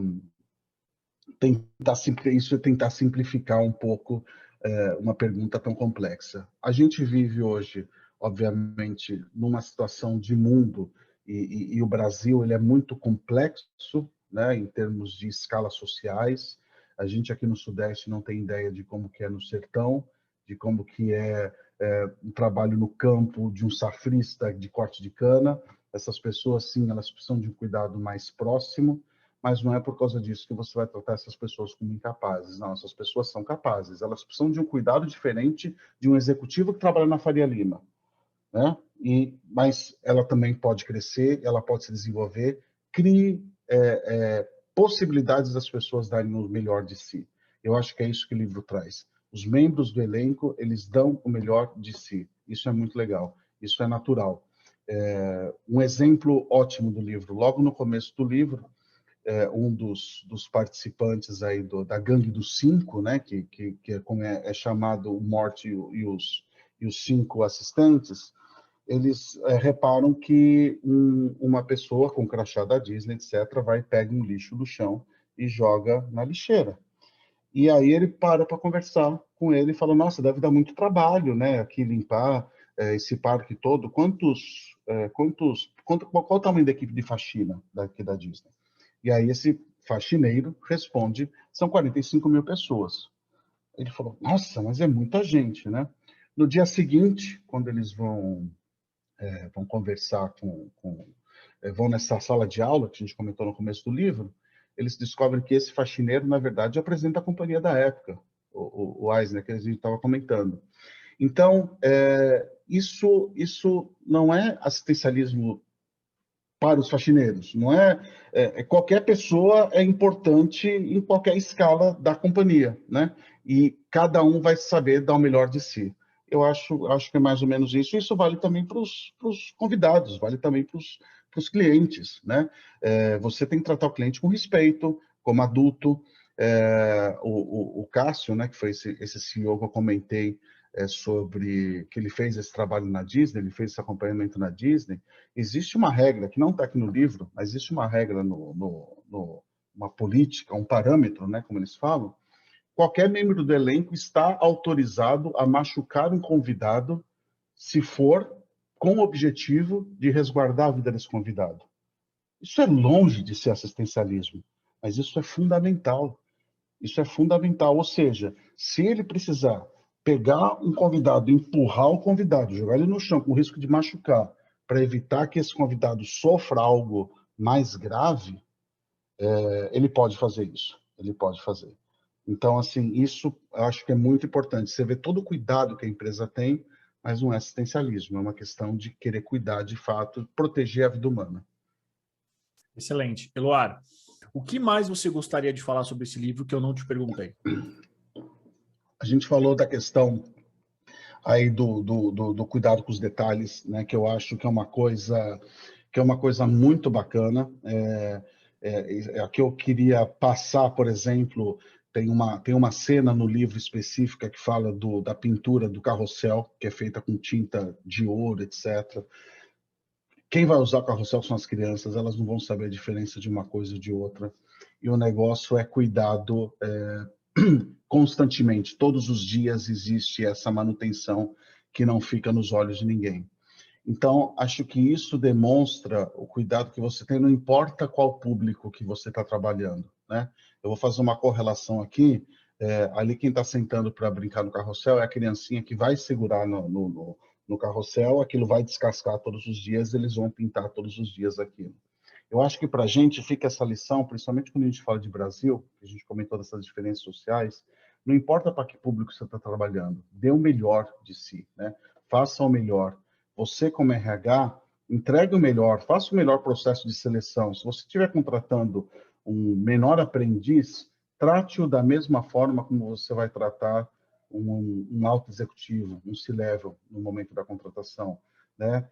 isso é tentar simplificar um pouco uma pergunta tão complexa. A gente vive hoje, obviamente, numa situação de mundo e o Brasil ele é muito complexo, né, em termos de escalas sociais. A gente aqui no Sudeste não tem ideia de como que é no sertão, de como que é um trabalho no campo de um safrista de corte de cana. Essas pessoas, sim, elas precisam de um cuidado mais próximo, mas não é por causa disso que você vai tratar essas pessoas como incapazes. Não, essas pessoas são capazes. Elas precisam de um cuidado diferente de um executivo que trabalha na Faria Lima, né? Mas ela também pode crescer, ela pode se desenvolver, crie possibilidades das pessoas darem o melhor de si. Eu acho que é isso que o livro traz. Os membros do elenco, eles dão o melhor de si. Isso é muito legal, isso é natural. Um exemplo ótimo do livro, logo no começo do livro, um dos participantes aí da Gangue dos Cinco, né, que é como é chamado o Morty e os cinco assistentes, eles reparam que uma pessoa com crachá da Disney, etc., vai, pega um lixo do chão e joga na lixeira. E aí ele para conversar com ele e fala, nossa, deve dar muito trabalho, né, aqui limpar esse parque todo. Qual o tamanho da equipe de faxina daqui da Disney? E aí esse faxineiro responde, são 45 mil pessoas. Ele falou, nossa, mas é muita gente, né? No dia seguinte, quando eles vão conversar vão nessa sala de aula que a gente comentou no começo do livro, eles descobrem que esse faxineiro, na verdade, é o presidente da companhia da época, o Eisner, que a gente estava comentando. Então, isso não é assistencialismo para os faxineiros, não qualquer pessoa é importante em qualquer escala da companhia, né? E cada um vai saber dar o melhor de si. Eu acho que é mais ou menos isso. Isso vale também para os convidados, vale também para os clientes, né? Você tem que tratar o cliente com respeito, como adulto. O Cássio, né, que foi esse CEO que eu comentei sobre que ele fez esse trabalho na Disney, ele fez esse acompanhamento na Disney. Existe uma regra, que não está aqui no livro, mas existe uma regra, uma política, um parâmetro, né, como eles falam. Qualquer membro do elenco está autorizado a machucar um convidado se for com o objetivo de resguardar a vida desse convidado. Isso é longe de ser assistencialismo, mas isso é fundamental. Isso é fundamental. Ou seja, se ele precisar pegar um convidado, empurrar o convidado, jogar ele no chão com risco de machucar, para evitar que esse convidado sofra algo mais grave, ele pode fazer isso. Ele pode fazer. Então, assim, isso eu acho que é muito importante. Você vê todo o cuidado que a empresa tem, mas não é assistencialismo, é uma questão de querer cuidar de fato, proteger a vida humana. Excelente. Eloar, o que mais você gostaria de falar sobre esse livro que eu não te perguntei? A gente falou da questão aí do cuidado com os detalhes, né, que eu acho que é uma coisa muito bacana. Aqui eu queria passar, por exemplo, Tem uma cena no livro específica que fala da pintura do carrossel, que é feita com tinta de ouro, etc. Quem vai usar o carrossel são as crianças, elas não vão saber a diferença de uma coisa e de outra. E o negócio é cuidado constantemente. Todos os dias existe essa manutenção que não fica nos olhos de ninguém. Então, acho que isso demonstra o cuidado que você tem, não importa qual público que você está trabalhando, né? Eu vou fazer uma correlação aqui. Ali quem está sentando para brincar no carrossel é a criancinha que vai segurar no carrossel, aquilo vai descascar todos os dias, eles vão pintar todos os dias aquilo. Eu acho que para a gente fica essa lição, principalmente quando a gente fala de Brasil, que a gente comentou dessas diferenças sociais, não importa para que público você está trabalhando, dê o melhor de si, né? Faça o melhor. Você, como RH, entregue o melhor, faça o melhor processo de seleção. Se você estiver contratando um menor aprendiz, trate-o da mesma forma como você vai tratar um alto executivo, um C-level, no momento da contratação, né?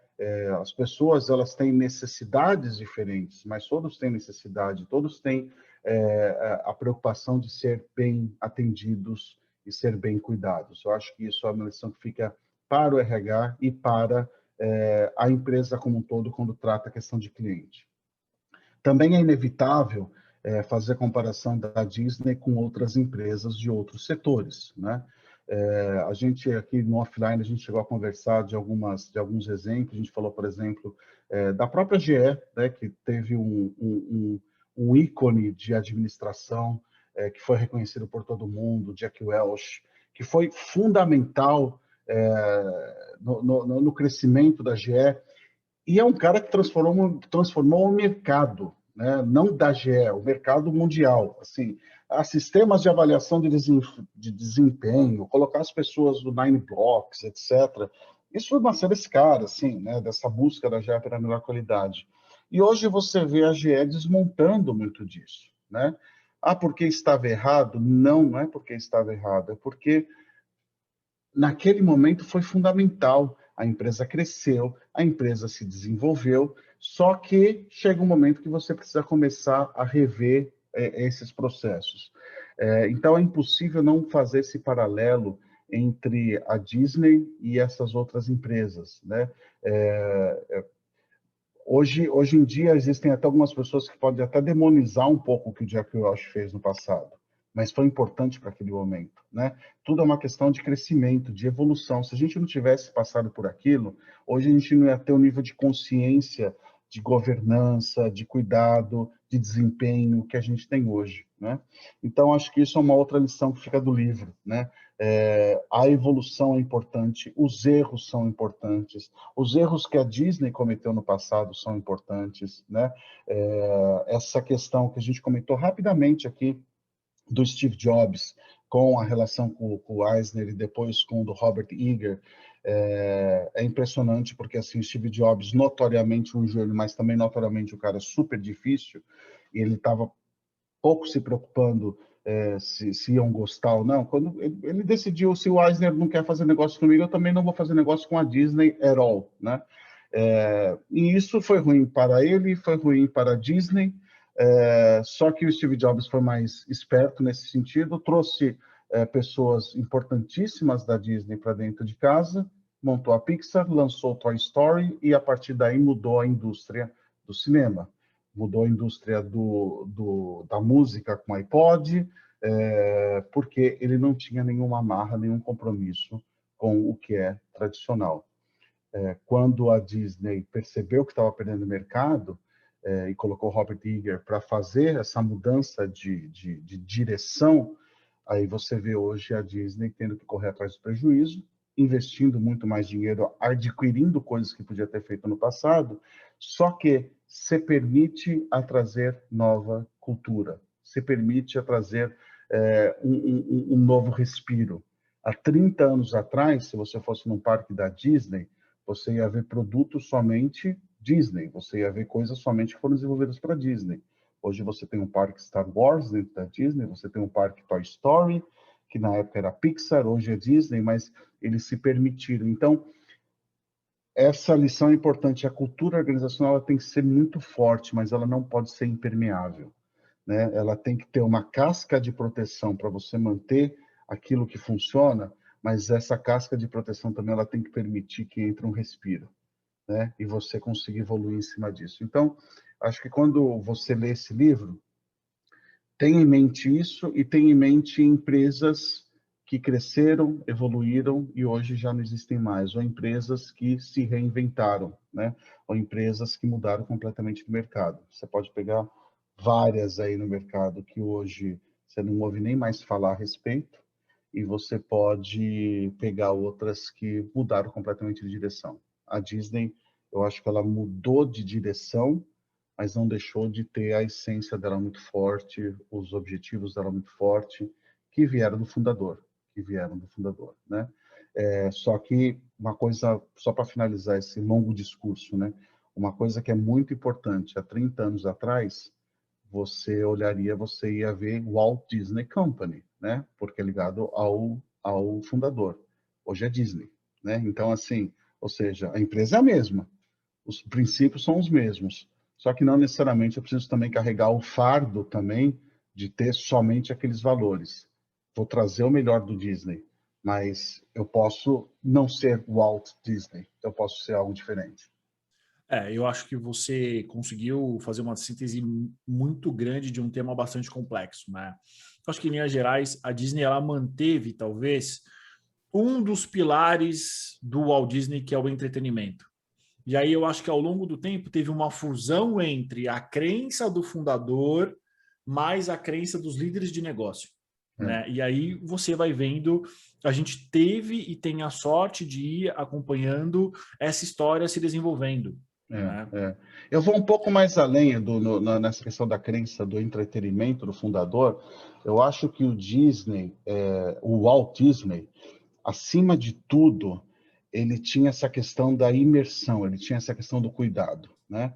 As pessoas, elas têm necessidades diferentes, mas todos têm necessidade, todos têm a preocupação de ser bem atendidos e ser bem cuidados. Eu acho que isso é uma lição que fica para o RH e para a empresa como um todo quando trata a questão de cliente. Também é inevitável fazer comparação da Disney com outras empresas de outros setores, né? A gente aqui no offline, a gente chegou a conversar de alguns exemplos. A gente falou, por exemplo, da própria GE, né, que teve um ícone de administração que foi reconhecido por todo mundo, Jack Welch, que foi fundamental no crescimento da GE. E é um cara que transformou o mercado, né? Não da GE, o mercado mundial. Assim, há sistemas de avaliação de desempenho, colocar as pessoas do Nine Blocks, etc. Isso nasceu desse cara, assim, né? Dessa busca da GE pela melhor qualidade. E hoje você vê a GE desmontando muito disso, né? Ah, porque estava errado? Não, não é porque estava errado, é porque naquele momento foi fundamental. A empresa cresceu, a empresa se desenvolveu, só que chega um momento que você precisa começar a rever esses processos. Então, é impossível não fazer esse paralelo entre a Disney e essas outras empresas, né? Hoje em dia, existem até algumas pessoas que podem até demonizar um pouco o que o Jack Welch fez no passado, mas foi importante para aquele momento, né? Tudo é uma questão de crescimento, de evolução. Se a gente não tivesse passado por aquilo, hoje a gente não ia ter o nível de consciência, de governança, de cuidado, de desempenho que a gente tem hoje, né? Então, acho que isso é uma outra lição que fica do livro, né? A evolução é importante, os erros são importantes, os erros que a Disney cometeu no passado são importantes, né? Essa questão que a gente comentou rapidamente aqui do Steve Jobs com a relação com o Eisner e depois com o do Robert Iger é impressionante porque assim o Steve Jobs notoriamente um gênio, mas também notoriamente um cara super difícil e ele estava pouco se preocupando se iam gostar ou não. Quando ele decidiu, se o Eisner não quer fazer negócio comigo, eu também não vou fazer negócio com a Disney at all, né? E isso foi ruim para ele, foi ruim para a Disney, só que o Steve Jobs foi mais esperto nesse sentido, trouxe pessoas importantíssimas da Disney para dentro de casa, montou a Pixar, lançou Toy Story e a partir daí mudou a indústria do cinema. Mudou a indústria da música com iPod, porque ele não tinha nenhuma amarra, nenhum compromisso com o que é tradicional. Quando a Disney percebeu que estava perdendo mercado e colocou Robert Iger para fazer essa mudança de direção, aí você vê hoje a Disney tendo que correr atrás do prejuízo, investindo muito mais dinheiro, adquirindo coisas que podia ter feito no passado, só que se permite a trazer nova cultura, se permite a trazer um novo respiro. Há 30 anos atrás, se você fosse num parque da Disney, você ia ver produtos somente Disney, você ia ver coisas somente que foram desenvolvidas para Disney. Hoje você tem um parque Star Wars dentro da Disney, você tem um parque Toy Story, que na época era Pixar, hoje é Disney, mas eles se permitiram. Então, essa lição é importante. A cultura organizacional ela tem que ser muito forte, mas ela não pode ser impermeável. né? Ela tem que ter uma casca de proteção para você manter aquilo que funciona, mas essa casca de proteção também ela tem que permitir que entre um respiro, né? E você conseguir evoluir em cima disso. Então, acho que quando você lê esse livro, tenha em mente isso e tenha em mente empresas que cresceram, evoluíram e hoje já não existem mais, ou empresas que se reinventaram, né? Ou empresas que mudaram completamente de mercado. Você pode pegar várias aí no mercado que hoje você não ouve nem mais falar a respeito, e você pode pegar outras que mudaram completamente de direção. A Disney, eu acho que ela mudou de direção, mas não deixou de ter a essência dela muito forte, os objetivos dela muito forte, que vieram do fundador, né? Só que uma coisa, só para finalizar esse longo discurso, né? Uma coisa que é muito importante, há 30 anos atrás, você ia ver Walt Disney Company, né? Porque é ligado ao fundador. Hoje é Disney, né? Então, assim, ou seja, a empresa é a mesma, os princípios são os mesmos, só que não necessariamente eu preciso também carregar o fardo também de ter somente aqueles valores. Vou trazer o melhor do Disney, mas eu posso não ser Walt Disney, eu posso ser algo diferente. Eu acho que você conseguiu fazer uma síntese muito grande de um tema bastante complexo, né? Eu acho que, em linhas gerais, a Disney ela manteve, talvez, um dos pilares do Walt Disney, que é o entretenimento. E aí eu acho que, ao longo do tempo, teve uma fusão entre a crença do fundador mais a crença dos líderes de negócio, É. né? E aí você vai vendo, a gente teve e tem a sorte de ir acompanhando essa história se desenvolvendo, né? Eu vou um pouco mais além nessa questão da crença do entretenimento do fundador. Eu acho que o Disney, o Walt Disney, acima de tudo, ele tinha essa questão da imersão, ele tinha essa questão do cuidado, né?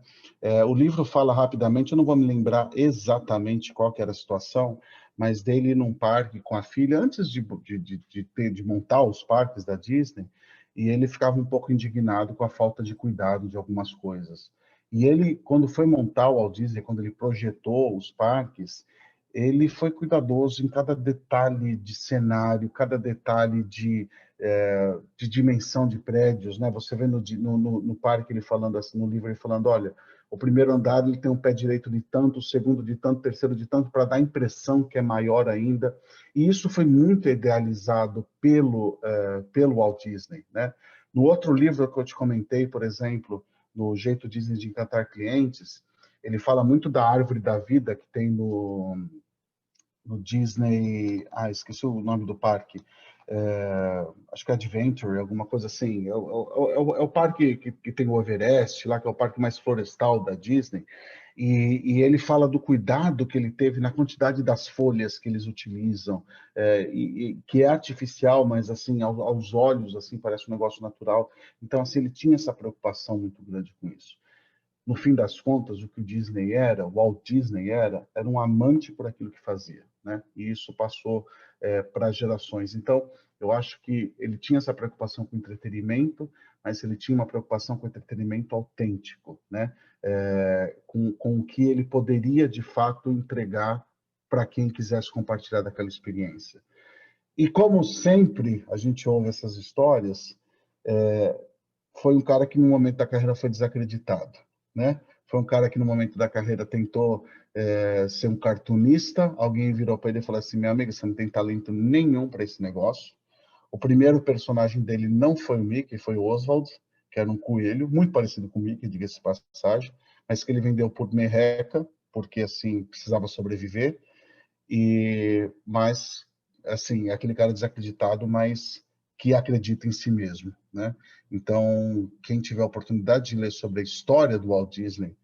O livro fala rapidamente, eu não vou me lembrar exatamente qual que era a situação, mas dele ir num parque com a filha, antes de montar os parques da Disney, e ele ficava um pouco indignado com a falta de cuidado de algumas coisas. E ele, quando foi montar o Walt Disney, quando ele projetou os parques, ele foi cuidadoso em cada detalhe de cenário, cada detalhe de dimensão de prédios, né? Você vê no parque ele falando assim, no livro ele falando, olha, o primeiro andar ele tem um pé direito de tanto, o segundo de tanto, o terceiro de tanto, para dar a impressão que é maior ainda. E isso foi muito idealizado pelo Walt Disney, né? No outro livro que eu te comentei, por exemplo, no Jeito Disney de Encantar Clientes, ele fala muito da árvore da vida que tem no Disney, esqueci o nome do parque, acho que é Adventure, alguma coisa assim, é o parque que tem o Everest, lá que é o parque mais florestal da Disney, e ele fala do cuidado que ele teve na quantidade das folhas que eles utilizam, que é artificial, mas assim, aos olhos, assim, parece um negócio natural. Então, assim, ele tinha essa preocupação muito grande com isso. No fim das contas, o que o Disney era, o Walt Disney era um amante por aquilo que fazia, né? E isso passou para gerações. Então, eu acho que ele tinha essa preocupação com entretenimento, mas ele tinha uma preocupação com entretenimento autêntico, né? Com o que ele poderia, de fato, entregar para quem quisesse compartilhar daquela experiência. E como sempre a gente ouve essas histórias, foi um cara que no momento da carreira foi desacreditado, né? Foi um cara que no momento da carreira tentou ser um cartunista, alguém virou para ele e falou assim, meu amigo, você não tem talento nenhum para esse negócio. O primeiro personagem dele não foi o Mickey, foi o Oswald, que era um coelho, muito parecido com o Mickey, diga-se de passagem, mas que ele vendeu por merreca, porque assim precisava sobreviver. Mas assim, aquele cara desacreditado, mas que acredita em si mesmo, né? Então, quem tiver a oportunidade de ler sobre a história do Walt Disney,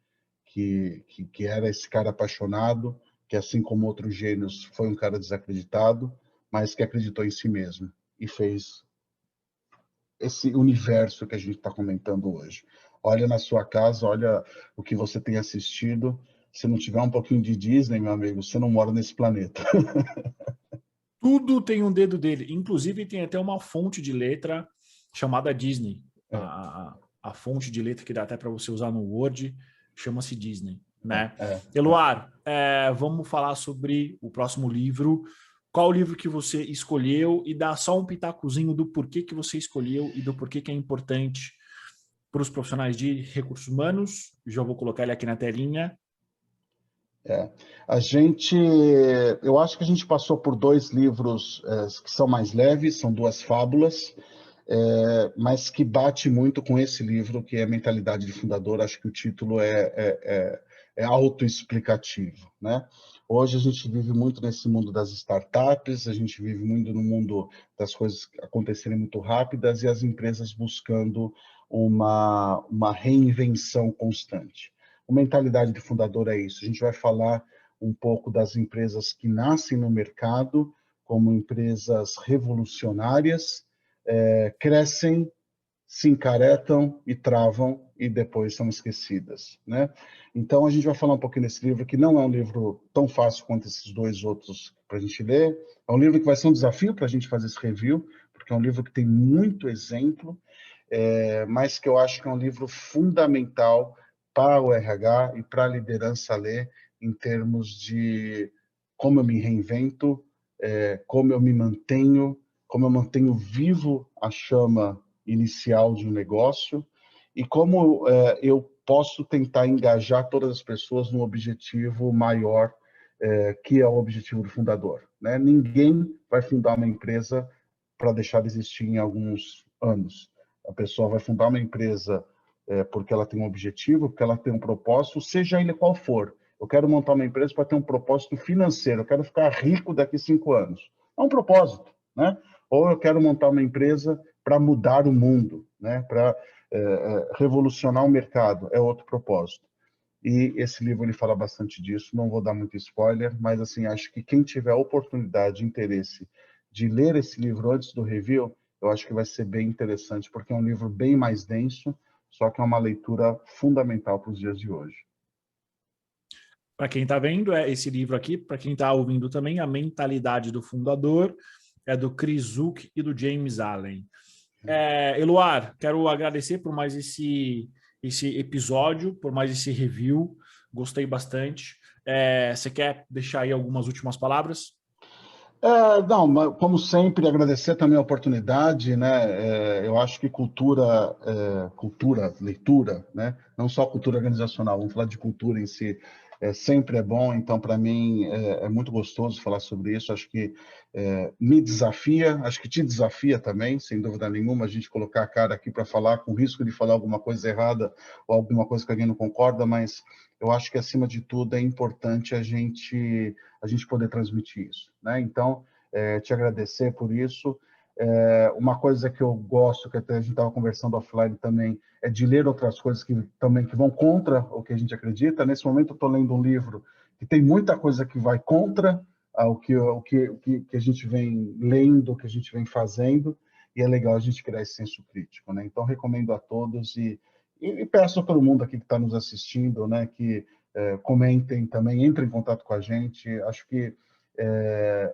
que era esse cara apaixonado, que assim como outros gênios foi um cara desacreditado, mas que acreditou em si mesmo e fez esse universo que a gente está comentando hoje. Olha na sua casa, olha o que você tem assistido. Se não tiver um pouquinho de Disney, meu amigo, você não mora nesse planeta. Tudo tem um dedo dele. Inclusive, tem até uma fonte de letra chamada Disney. É, A fonte de letra que dá até para você usar no Word chama-se Disney, né? é, é. Eluar, vamos falar sobre o próximo livro. Qual o livro que você escolheu e dá só um pitacozinho do porquê que você escolheu e do porquê que é importante para os profissionais de recursos humanos. Já vou colocar ele aqui na telinha. É. Eu acho que a gente passou por dois livros que são mais leves, são duas fábulas, mas que bate muito com esse livro, que é Mentalidade de Fundador. Acho que o título é autoexplicativo, né? Hoje a gente vive muito nesse mundo das startups, a gente vive muito no mundo das coisas acontecerem muito rápidas e as empresas buscando uma reinvenção constante. A mentalidade de fundador é isso. A gente vai falar um pouco das empresas que nascem no mercado como empresas revolucionárias, crescem, se encaretam e travam e depois são esquecidas, né? Então a gente vai falar um pouquinho desse livro, que não é um livro tão fácil quanto esses dois outros para a gente ler. É um livro que vai ser um desafio para a gente fazer esse review, porque é um livro que tem muito exemplo, mas que eu acho que é um livro fundamental para o RH e para a liderança ler em termos de como eu me reinvento, como eu me mantenho, como eu mantenho vivo a chama inicial de um negócio e como eu posso tentar engajar todas as pessoas num objetivo maior, que é o objetivo do fundador, né? Ninguém vai fundar uma empresa para deixar de existir em alguns anos. A pessoa vai fundar uma empresa porque ela tem um objetivo, porque ela tem um propósito, seja ele qual for. Eu quero montar uma empresa para ter um propósito financeiro, eu quero ficar rico daqui a 5 anos. É um propósito, né? Ou eu quero montar uma empresa para mudar o mundo, né? Para revolucionar o mercado, é outro propósito. E esse livro ele fala bastante disso, não vou dar muito spoiler, mas assim, acho que quem tiver oportunidade, interesse de ler esse livro antes do review, eu acho que vai ser bem interessante, porque é um livro bem mais denso, só que é uma leitura fundamental para os dias de hoje. Para quem está vendo, é esse livro aqui. Para quem está ouvindo também, A Mentalidade do Fundador, é do Chris Zook e do James Allen. Eloar, quero agradecer por mais esse episódio, por mais esse review. Gostei bastante. Você quer deixar aí algumas últimas palavras? Não, como sempre, agradecer também a oportunidade, né? Eu acho que cultura, leitura, né? Não só cultura organizacional, vamos falar de cultura em si, sempre é bom. Então, para mim, é muito gostoso falar sobre isso. Acho que me desafia, acho que te desafia também, sem dúvida nenhuma, a gente colocar a cara aqui para falar, com risco de falar alguma coisa errada ou alguma coisa que alguém não concorda, mas eu acho que, acima de tudo, é importante a gente poder transmitir isso, né? Então, te agradecer por isso. Uma coisa que eu gosto, que até a gente estava conversando offline também, é de ler outras coisas que vão contra o que a gente acredita. Nesse momento, eu estou lendo um livro que tem muita coisa que vai contra o que a gente vem lendo, o que a gente vem fazendo, e é legal a gente criar esse senso crítico, né? Então, recomendo a todos e peço a todo mundo aqui que está nos assistindo, né, que comentem também, entrem em contato com a gente. Acho que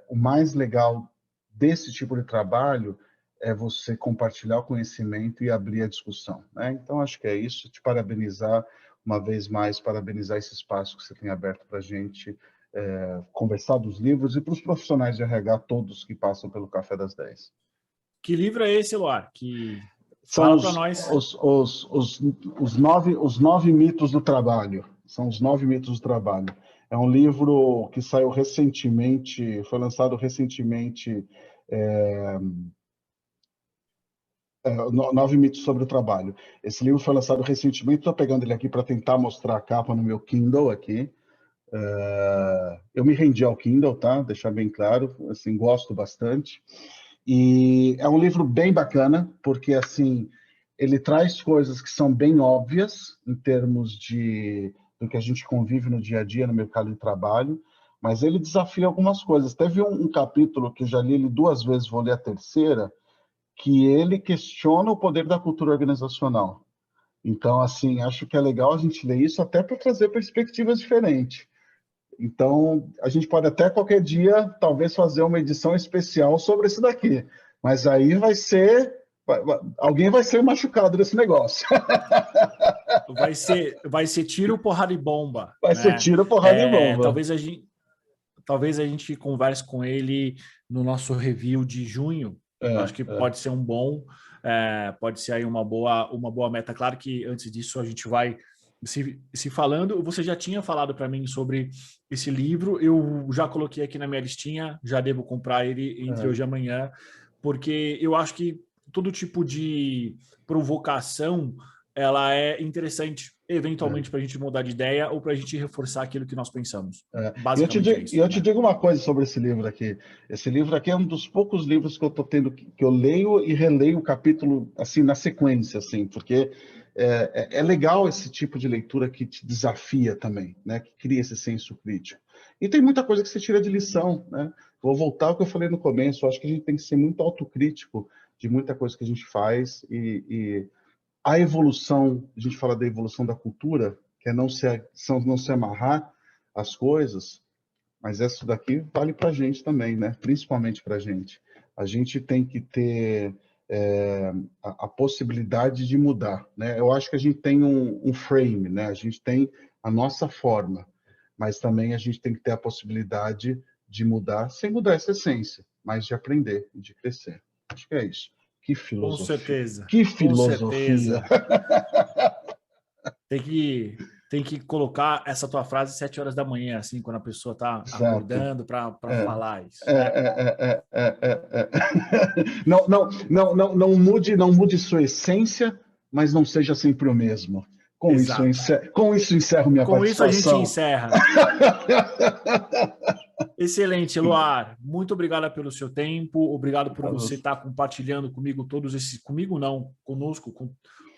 o mais legal desse tipo de trabalho é você compartilhar o conhecimento e abrir a discussão, né? Então, acho que é isso. Te parabenizar uma vez mais, parabenizar esse espaço que você tem aberto para a gente conversar dos livros e para os profissionais de RH, todos que passam pelo Café das 10. Que livro é esse, Eloar? São Fala para nós. os 9 mitos do trabalho. São os 9 mitos do trabalho. É um livro que saiu recentemente, foi lançado recentemente, 9 mitos sobre o trabalho. Esse livro foi lançado recentemente, estou pegando ele aqui para tentar mostrar a capa no meu Kindle aqui. Eu me rendi ao Kindle, tá? Deixar bem claro, assim, gosto bastante. E é um livro bem bacana, porque assim, ele traz coisas que são bem óbvias em termos do que a gente convive no dia a dia no mercado de trabalho, mas ele desafia algumas coisas. Teve um capítulo que eu já li ele 2 vezes, vou ler a terceira, que ele questiona o poder da cultura organizacional. Então, assim, acho que é legal a gente ler isso até para trazer perspectivas diferentes. Então, a gente pode até qualquer dia, talvez, fazer uma edição especial sobre isso daqui. Mas aí vai ser Alguém vai ser machucado nesse negócio. Vai ser tiro, porrada e bomba. Vai ser tiro, porrada e bomba. Talvez a gente converse com ele no nosso review de junho. Acho que pode ser um bom, pode ser aí uma boa meta. Claro que antes disso a gente vai se falando. Você já tinha falado para mim sobre esse livro, eu já coloquei aqui na minha listinha, já devo comprar ele entre hoje e amanhã, porque eu acho que todo tipo de provocação ela é interessante, eventualmente, para a gente mudar de ideia ou para a gente reforçar aquilo que nós pensamos. Basicamente é isso. E eu te digo uma coisa sobre esse livro aqui. Esse livro aqui é um dos poucos livros que eu estou tendo, que eu leio e releio o capítulo assim, na sequência, assim, porque é legal esse tipo de leitura que te desafia também, né? Que cria esse senso crítico. E tem muita coisa que você tira de lição, né? Vou voltar ao que eu falei no começo, eu acho que a gente tem que ser muito autocrítico de muita coisa que a gente faz e a evolução, a gente fala da evolução da cultura, que é não se amarrar às coisas, mas isso daqui vale para a gente também, né? Principalmente para a gente. A gente tem que ter a possibilidade de mudar, né? Eu acho que a gente tem um frame, né? A gente tem a nossa forma, mas também a gente tem que ter a possibilidade de mudar, sem mudar essa essência, mas de aprender e de crescer. Acho que é isso. Que filosofia. Com certeza. Que filosofia. Com certeza. Tem que colocar essa tua frase 7 horas da manhã, assim, quando a pessoa está acordando para falar isso. Não mude sua essência, mas não seja sempre o mesmo. Com isso encerro minha participação. Com isso a gente encerra. Excelente, Eloar. Muito obrigado pelo seu tempo. Obrigado por você estar compartilhando comigo conosco, com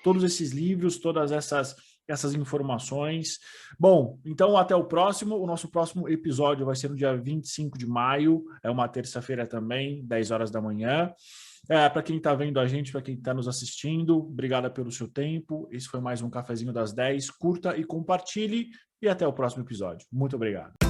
todos esses livros, todas essas informações. Bom, então até o próximo. O nosso próximo episódio vai ser no dia 25 de maio. É uma terça-feira também, 10 horas da manhã. Para quem está vendo a gente, para quem está nos assistindo, obrigado pelo seu tempo. Esse foi mais um Cafezinho das 10. Curta e compartilhe. E até o próximo episódio. Muito obrigado.